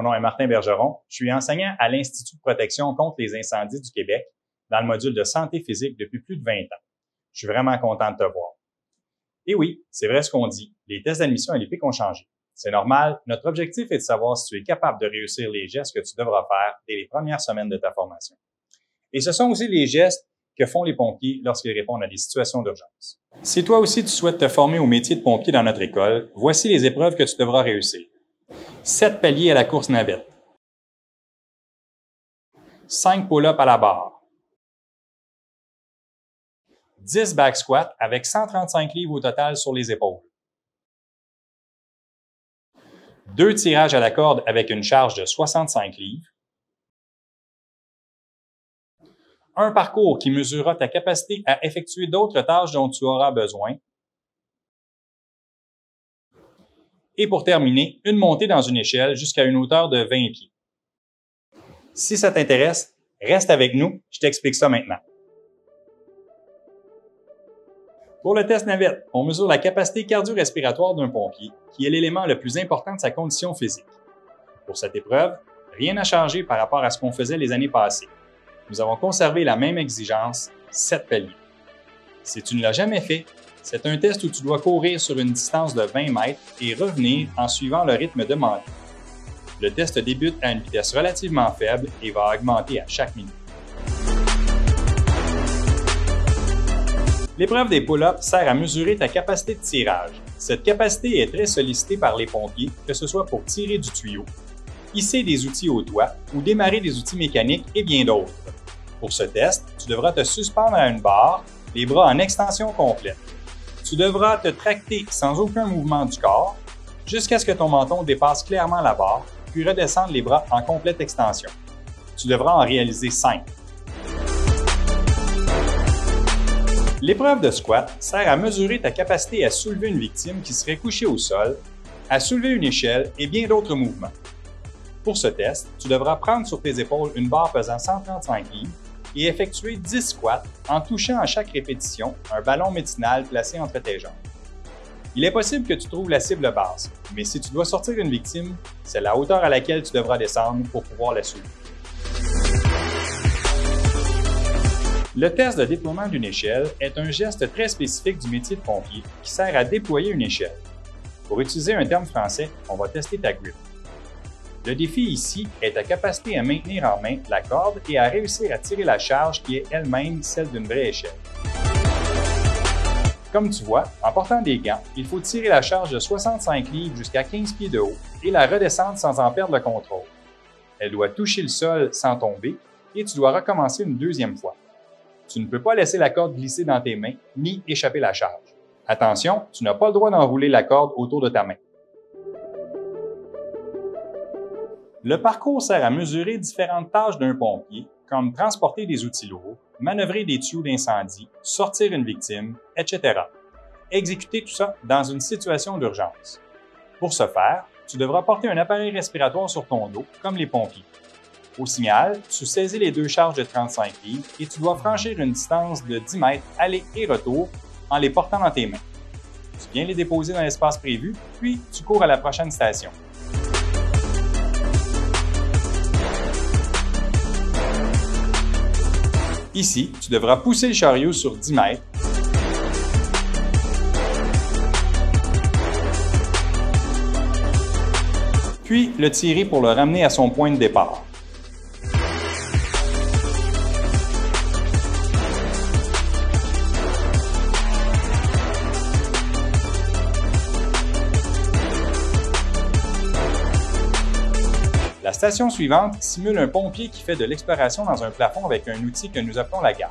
Mon nom est Martin Bergeron. Je suis enseignant à l'Institut de protection contre les incendies du Québec dans le module de santé physique depuis plus de 20 ans. Je suis vraiment content de te voir. Et oui, c'est vrai ce qu'on dit, les tests d'admission à l'EPIC ont changé. C'est normal, notre objectif est de savoir si tu es capable de réussir les gestes que tu devras faire dès les premières semaines de ta formation. Et ce sont aussi les gestes que font les pompiers lorsqu'ils répondent à des situations d'urgence. Si toi aussi tu souhaites te former au métier de pompier dans notre école, voici les épreuves que tu devras réussir. 7 paliers à la course navette. 5 pull-ups à la barre. 10 back squats avec 135 livres au total sur les épaules. 2 tirages à la corde avec une charge de 65 livres. Un parcours qui mesurera ta capacité à effectuer d'autres tâches dont tu auras besoin. Et pour terminer, une montée dans une échelle jusqu'à une hauteur de 20 pieds. Si ça t'intéresse, reste avec nous, je t'explique ça maintenant. Pour le test navette, on mesure la capacité cardio-respiratoire d'un pompier, qui est l'élément le plus important de sa condition physique. Pour cette épreuve, rien n'a changé par rapport à ce qu'on faisait les années passées. Nous avons conservé la même exigence, 7 paliers. Si tu ne l'as jamais fait, c'est un test où tu dois courir sur une distance de 20 mètres et revenir en suivant le rythme demandé. Le test débute à une vitesse relativement faible et va augmenter à chaque minute. L'épreuve des pull-ups sert à mesurer ta capacité de tirage. Cette capacité est très sollicitée par les pompiers, que ce soit pour tirer du tuyau, hisser des outils au toit ou démarrer des outils mécaniques et bien d'autres. Pour ce test, tu devras te suspendre à une barre, les bras en extension complète. Tu devras te tracter sans aucun mouvement du corps jusqu'à ce que ton menton dépasse clairement la barre, puis redescendre les bras en complète extension. Tu devras en réaliser 5. L'épreuve de squat sert à mesurer ta capacité à soulever une victime qui serait couchée au sol, à soulever une échelle et bien d'autres mouvements. Pour ce test, tu devras prendre sur tes épaules une barre pesant 135 livres et effectuer 10 squats en touchant à chaque répétition un ballon médicinal placé entre tes jambes. Il est possible que tu trouves la cible basse, mais si tu dois sortir une victime, c'est la hauteur à laquelle tu devras descendre pour pouvoir la soulever. Le test de déploiement d'une échelle est un geste très spécifique du métier de pompier qui sert à déployer une échelle. Pour utiliser un terme français, on va tester ta grip. Le défi ici est ta capacité à maintenir en main la corde et à réussir à tirer la charge qui est elle-même celle d'une vraie échelle. Comme tu vois, en portant des gants, il faut tirer la charge de 65 livres jusqu'à 15 pieds de haut et la redescendre sans en perdre le contrôle. Elle doit toucher le sol sans tomber et tu dois recommencer une deuxième fois. Tu ne peux pas laisser la corde glisser dans tes mains ni échapper la charge. Attention, tu n'as pas le droit d'enrouler la corde autour de ta main. Le parcours sert à mesurer différentes tâches d'un pompier, comme transporter des outils lourds, manœuvrer des tuyaux d'incendie, sortir une victime, etc. Exécuter tout ça dans une situation d'urgence. Pour ce faire, tu devras porter un appareil respiratoire sur ton dos, comme les pompiers. Au signal, tu saisis les 2 charges de 35 livres et tu dois franchir une distance de 10 mètres aller et retour en les portant dans tes mains. Tu viens les déposer dans l'espace prévu, puis tu cours à la prochaine station. Ici, tu devras pousser le chariot sur 10 mètres. Puis le tirer pour le ramener à son point de départ. La station suivante simule un pompier qui fait de l'exploration dans un plafond avec un outil que nous appelons la gaffe.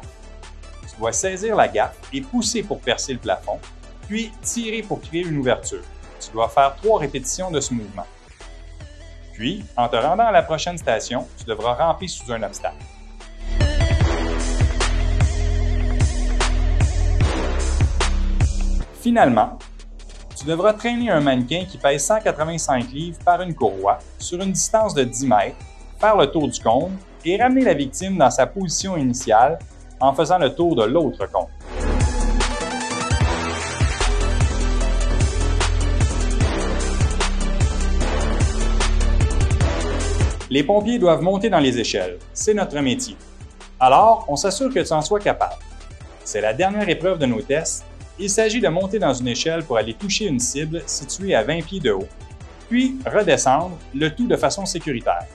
Tu dois saisir la gaffe et pousser pour percer le plafond, puis tirer pour créer une ouverture. Tu dois faire 3 répétitions de ce mouvement. Puis, en te rendant à la prochaine station, tu devras ramper sous un obstacle. Finalement, tu devras traîner un mannequin qui pèse 185 livres par une courroie sur une distance de 10 mètres, faire le tour du cône et ramener la victime dans sa position initiale en faisant le tour de l'autre cône. Les pompiers doivent monter dans les échelles. C'est notre métier. Alors, on s'assure que tu en sois capable. C'est la dernière épreuve de nos tests. Il s'agit de monter dans une échelle pour aller toucher une cible située à 20 pieds de haut, puis redescendre, le tout de façon sécuritaire.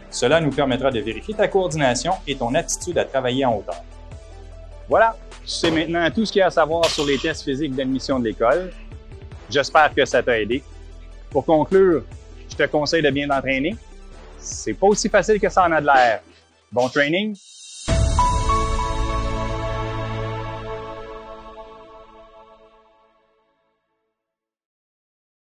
Cela nous permettra de vérifier ta coordination et ton aptitude à travailler en hauteur. Voilà, tu sais maintenant tout ce qu'il y a à savoir sur les tests physiques d'admission de l'école. J'espère que ça t'a aidé. Pour conclure, je te conseille de bien t'entraîner. C'est pas aussi facile que ça en a de l'air. Bon training!